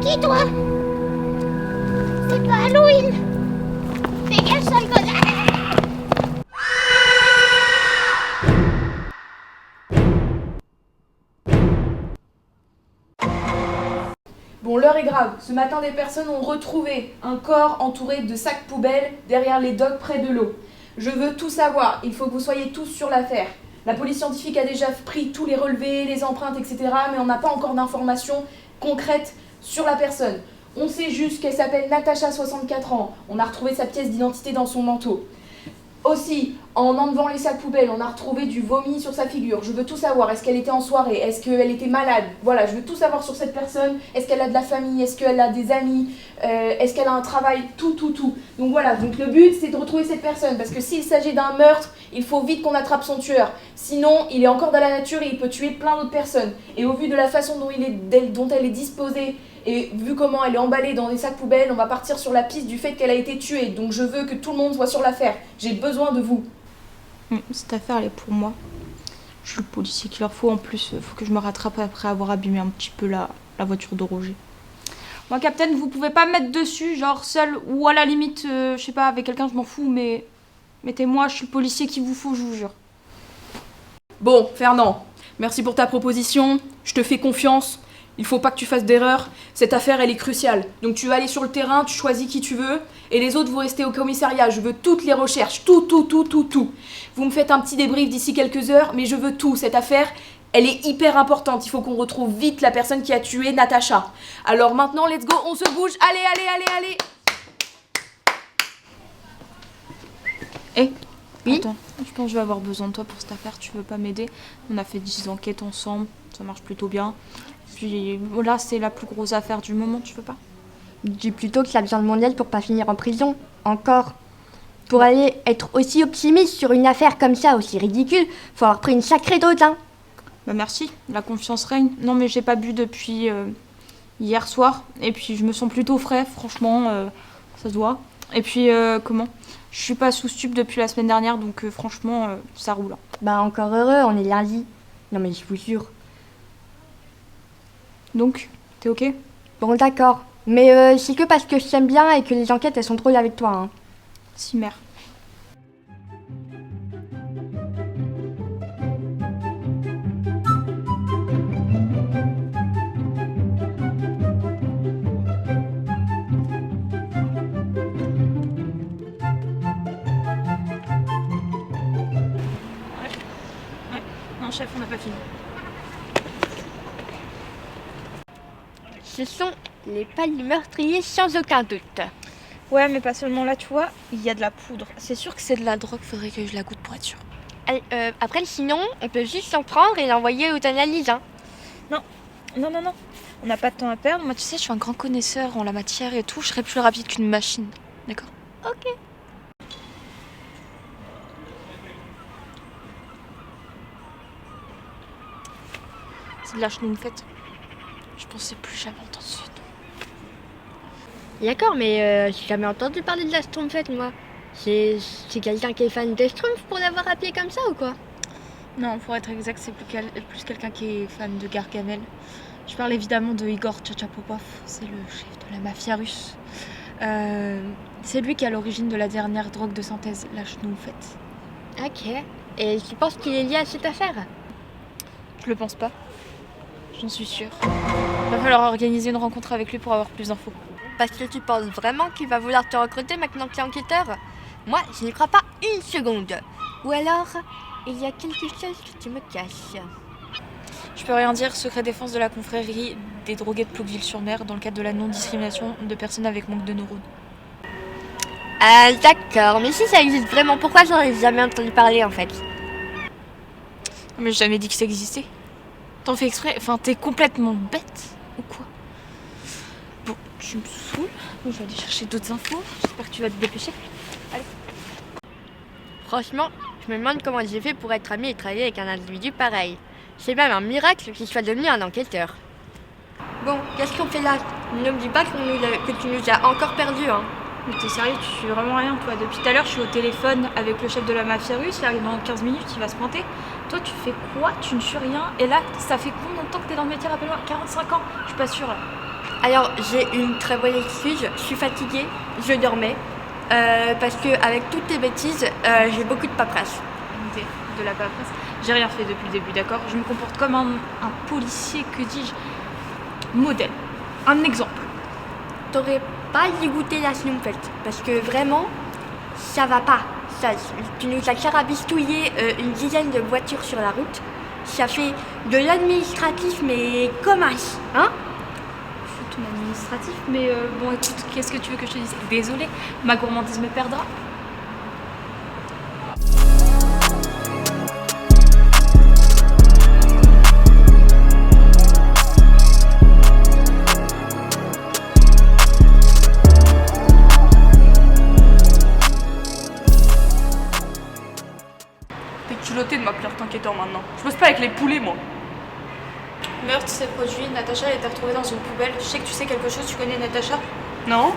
qui, toi? C'est pas Halloween! Dégage, sale gosse! Bon, l'heure est grave. Ce matin, des personnes ont retrouvé un corps entouré de sacs poubelles derrière les docks près de l'eau. Je veux tout savoir. Il faut que vous soyez tous sur l'affaire. La police scientifique a déjà pris tous les relevés, les empreintes, etc. Mais on n'a pas encore d'informations concrètes sur la personne. On sait juste qu'elle s'appelle Natacha, 64 ans. On a retrouvé sa pièce d'identité dans son manteau. Aussi, en enlevant les sacs poubelles, on a retrouvé du vomi sur sa figure. Je veux tout savoir. Est-ce qu'elle était en soirée? Est-ce qu'elle était malade? Voilà, je veux tout savoir sur cette personne. Est-ce qu'elle a de la famille? Est-ce qu'elle a des amis? Est-ce qu'elle a un travail? Tout. Donc voilà, donc le but, c'est de retrouver cette personne. Parce que s'il s'agit d'un meurtre, il faut vite qu'on attrape son tueur. Sinon, il est encore dans la nature et il peut tuer plein d'autres personnes. Et au vu de la façon dont elle est disposée, et vu comment elle est emballée dans des sacs poubelles, on va partir sur la piste du fait qu'elle a été tuée. Donc je veux que tout le monde soit sur l'affaire. J'ai besoin de vous. Cette affaire, elle est pour moi. Je suis le policier qu'il leur faut. En plus, faut que je me rattrape après avoir abîmé un petit peu la voiture de Roger. Moi, capitaine, vous pouvez pas me mettre dessus, genre seul, ou à la limite, je sais pas, avec quelqu'un, je m'en fous, mais mettez-moi, je suis le policier qu'il vous faut, je vous jure. Bon, Fernand, merci pour ta proposition. Je te fais confiance. Il faut pas que tu fasses d'erreur. Cette affaire, elle est cruciale. Donc tu vas aller sur le terrain, tu choisis qui tu veux. Et les autres, vous restez au commissariat. Je veux toutes les recherches. Tout. Vous me faites un petit débrief d'ici quelques heures, mais je veux tout. Cette affaire, elle est hyper importante. Il faut qu'on retrouve vite la personne qui a tué Natacha. Alors maintenant, let's go, on se bouge. Allez. Eh, oui. Attends, je pense que je vais avoir besoin de toi pour cette affaire. Tu veux pas m'aider? On a fait 10 enquêtes ensemble. Ça marche plutôt bien. Puis là, c'est la plus grosse affaire du moment, tu veux pas? Dis plutôt que ça a besoin de mon aide pour pas finir en prison. Encore. Pour aller être aussi optimiste sur une affaire comme ça, aussi ridicule, faut avoir pris une sacrée dose, hein. Bah merci, la confiance règne. Non mais j'ai pas bu depuis hier soir. Et puis je me sens plutôt frais, franchement, ça se voit. Et puis comment? Je suis pas sous stup depuis la semaine dernière, donc franchement, ça roule. Bah encore heureux, on est lundi. Non mais je vous jure. Donc, t'es ok? Bon d'accord. Mais c'est que parce que je t'aime bien et que les enquêtes elles sont drôles avec toi, hein. Si, mère. Ouais. Non, chef, on n'a pas fini. Ce sont les pas du meurtrier sans aucun doute. Ouais, mais pas seulement là, tu vois, il y a de la poudre. C'est sûr que c'est de la drogue, faudrait que je la goûte pour être sûre. Allez, après sinon, on peut juste s'en prendre et l'envoyer aux analyses, hein. Non. On n'a pas de temps à perdre. Moi, tu sais, je suis un grand connaisseur en la matière et tout. Je serai plus rapide qu'une machine. D'accord? Ok. C'est de la schtroumpfette. Je pensais plus jamais entendre ce nom. D'accord, mais j'ai jamais entendu parler de la Schtroumpfette, moi. C'est quelqu'un qui est fan de Schtroumpf pour l'avoir appelé comme ça ou quoi? Non, pour être exact, c'est plus quelqu'un qui est fan de Gargamel. Je parle évidemment de Igor Tchatchapopov. C'est le chef de la mafia russe. C'est lui qui est à l'origine de la dernière drogue de synthèse, la schtroumpfette. Ok. Et tu penses qu'il est lié à cette affaire? Je le pense pas. J'en suis sûre. Va falloir organiser une rencontre avec lui pour avoir plus d'infos. Parce que tu penses vraiment qu'il va vouloir te recruter maintenant que tu es enquêteur? Moi, je n'y crois pas une seconde. Ou alors, il y a quelque chose que tu me caches. Je peux rien dire, secret défense de la confrérie des drogués de Plouqueville-sur-Mer dans le cadre de la non-discrimination de personnes avec manque de neurones. Ah, d'accord. Mais si ça existe vraiment, pourquoi j'en ai jamais entendu parler en fait? Mais j'ai jamais dit que ça existait. T'en fais exprès? Enfin, t'es complètement bête ou quoi? Bon, tu me saoules. Je vais aller chercher d'autres infos. J'espère que tu vas te dépêcher. Allez. Franchement, je me demande comment j'ai fait pour être ami et travailler avec un individu pareil. C'est même un miracle qu'il soit devenu un enquêteur. Bon, qu'est-ce qu'on fait là? Ne me dis pas que tu nous as encore perdus, hein. Mais t'es sérieux, tu fais vraiment rien, toi. Depuis tout à l'heure, je suis au téléphone avec le chef de la mafia russe. Il arrive dans 15 minutes, il va se pointer. Toi, tu fais quoi? Tu ne suis rien. Et là, ça fait combien de temps que t'es dans le métier? Rappelle-moi, 45 ans. Je suis pas sûre, là. Alors, j'ai une très bonne excuse. Je suis fatiguée, je dormais. Parce que avec toutes tes bêtises, j'ai beaucoup de paperasse. De la paperasse. J'ai rien fait depuis le début, d'accord? Je me comporte comme un policier, que dis-je, modèle. Un exemple. T'aurais pas dû goûter la Snoopfelt. Parce que vraiment, ça va pas. Tu nous as carabistouillé une dizaine de voitures sur la route. Ça fait de l'administratif, mais comme un... Hein? Tout administratif, mais bon, écoute, qu'est-ce que tu veux que je te dise? Désolée, ma gourmandise me perdra. T'es culotté de m'appeler t'inquiétant maintenant. Je bosse pas avec les poulets, moi. Meurtre s'est produit, Natacha a été retrouvée dans une poubelle. Je sais que tu sais quelque chose, tu connais Natacha? Non?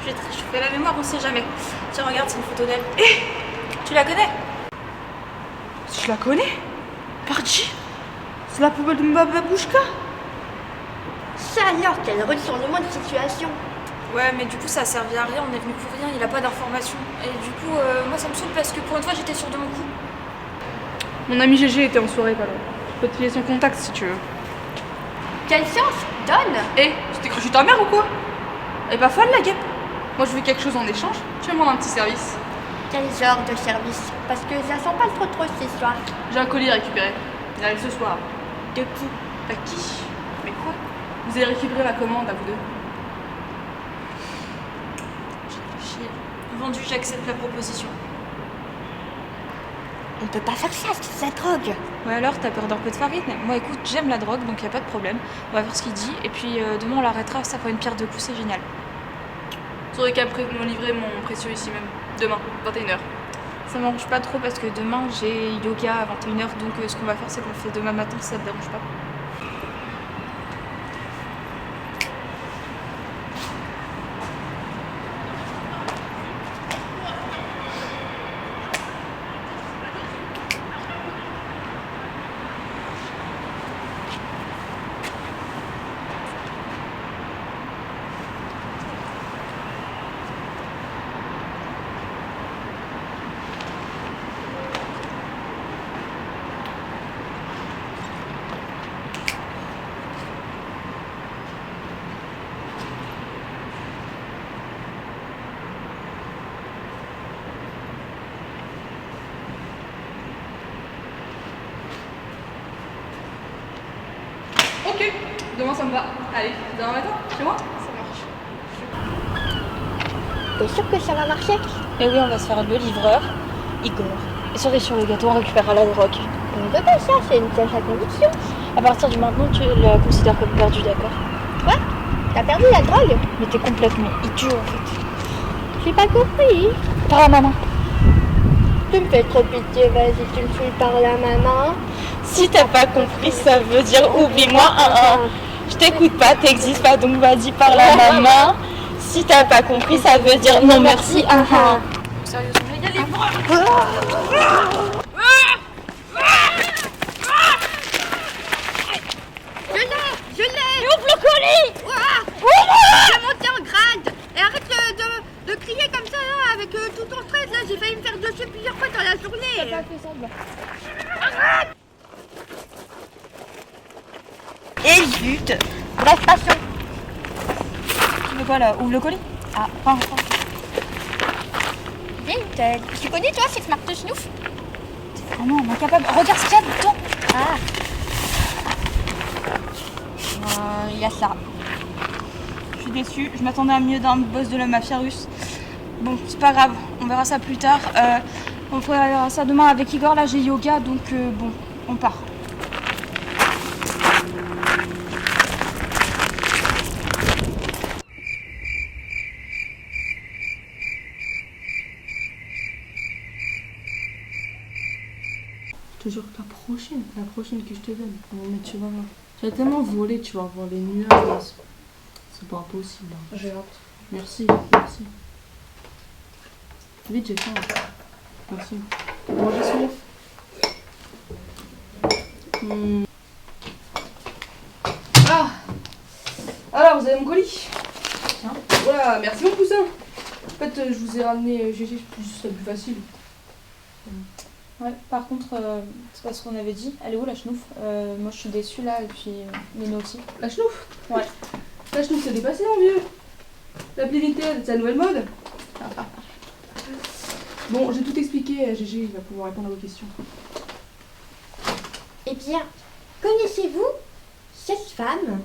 Je fais la mémoire, on sait jamais. Tiens, regarde, c'est une photo d'elle. Tu la connais? Je la connais? Pardi? C'est la poubelle de Bababouchka? Ça alors, quel retournement de situation. Ouais, mais du coup, ça a servi à rien, on est venu pour rien, il a pas d'informations. Et du coup, moi, ça me saoule parce que pour une fois, j'étais sûre de mon coup. Mon ami GG était en soirée, pas là. Je peux te filer son contact si tu veux. Quelle science? Donne. Tu t'es cru ta mère ou quoi? Elle est pas folle la guêpe? Moi je veux quelque chose en échange, tu veux me rendre un petit service? Quel genre de service? Parce que ça sent pas trop cette histoire. J'ai un colis à récupérer. Il arrive ce soir. De qui? Bah qui? Mais quoi? Vous allez récupérer la commande à vous deux. J'ai réfléchi. Vendu, j'accepte la proposition. On peut pas faire ça, c'est de la drogue. Ouais, alors, t'as peur d'un peu de farine? Moi, écoute, j'aime la drogue, donc y a pas de problème. On va voir ce qu'il dit, et puis demain, on l'arrêtera, ça fera une pierre deux coups, c'est génial. T'aurais qu'à me livrer mon précieux ici même. Demain, 21h. Ça m'arrange pas trop parce que demain, j'ai yoga à 21h, donc ce qu'on va faire, c'est qu'on le fait demain matin, si ça te dérange pas. Ok, demain ça me va. Allez, demain matin, chez moi? T'es sûr que ça va marcher? Et oui, on va se faire le livreur, Igor. Et cerise sur le gâteau, on récupérera la drogue. On peut pas ça, c'est une tâche à conviction. À partir du maintenant, tu la considères comme perdue, d'accord? Quoi? T'as perdu la drogue? Mais t'es complètement idiot, en fait. J'ai pas compris. Par la maman. Tu me fais trop pitié, vas-y, tu me fouilles par la maman. Si t'as pas compris, ça veut dire oublie-moi Je t'écoute pas, t'existes pas, donc vas-y par la maman. Si t'as pas compris, ça veut dire non merci Sérieusement, il y a les Je l'ai. ouvre le colis. J'ai monté en grade. Et arrête de crier comme ça là, avec tout ton stress là. J'ai failli me faire dessus plusieurs fois dans la journée. T'as pas fait semblant. Et zut. Bref, passons. Tu veux quoi là? Ouvre le colis. Ah, pas encore. Vinted. Tu connais toi cette marque de Snoof? T'es vraiment incapable. Regarde ce qu'il y a dedans. Ah. Il y a ça. Je suis déçue, je m'attendais à mieux d'un boss de la mafia russe. Bon, c'est pas grave, on verra ça plus tard. On fera ça demain avec Igor, là j'ai yoga, donc bon, on part. Je te jure que la prochaine que je te donne, mais tu vas voir. J'ai tellement volé, tu vas voir les nuages là. C'est pas possible. Hein. J'ai hâte. Merci, merci. Vite, j'ai faim. Merci. Mangez Smith. Ah. Alors, vous mon colis. Tiens. Voilà, merci mon poussin. En fait, je vous ai ramené GG, ce serait plus facile. Ouais, par contre, c'est pas ce qu'on avait dit. Elle est où la chenouf? Moi je suis déçue là, et puis Nino aussi. La chenouf? Ouais. La chenouf, c'est dépassé, mon vieux. L'appli Vinted, c'est la nouvelle mode. Bon, j'ai tout expliqué, GG, il va pouvoir répondre à vos questions. Eh bien, connaissez-vous cette femme?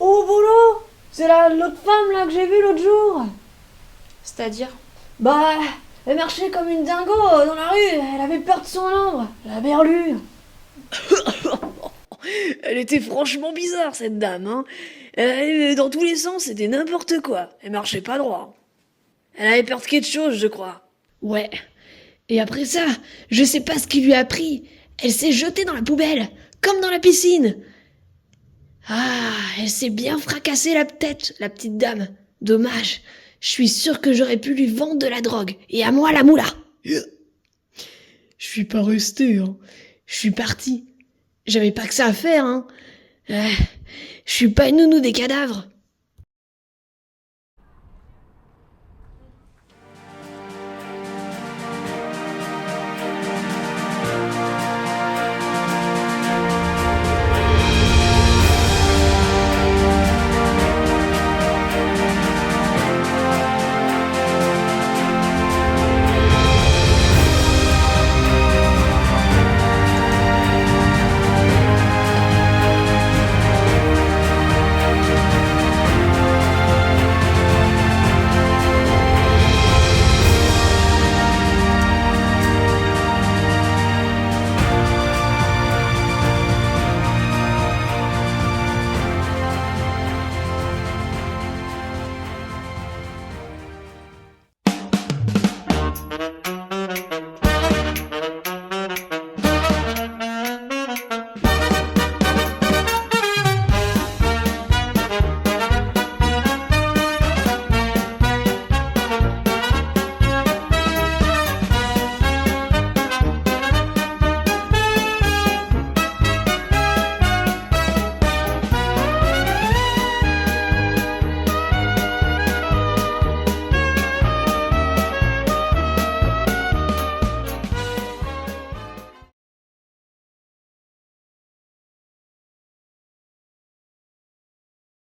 Oh Bolo, c'est l'autre femme là que j'ai vue l'autre jour. C'est-à-dire? Bah, elle marchait comme une dingo dans la rue, elle avait peur de son ombre, la berlue. Elle était franchement bizarre cette dame, hein. Elle allait dans tous les sens, c'était n'importe quoi. Elle marchait pas droit. Elle avait peur de quelque chose, je crois. Ouais. Et après ça, je sais pas ce qui lui a pris. Elle s'est jetée dans la poubelle, comme dans la piscine. Ah, elle s'est bien fracassée la tête, la petite dame. Dommage. Je suis sûre que j'aurais pu lui vendre de la drogue. Et à moi la moula. Je suis pas resté, hein. Je suis parti. J'avais pas que ça à faire, hein. Je suis pas une nounou des cadavres.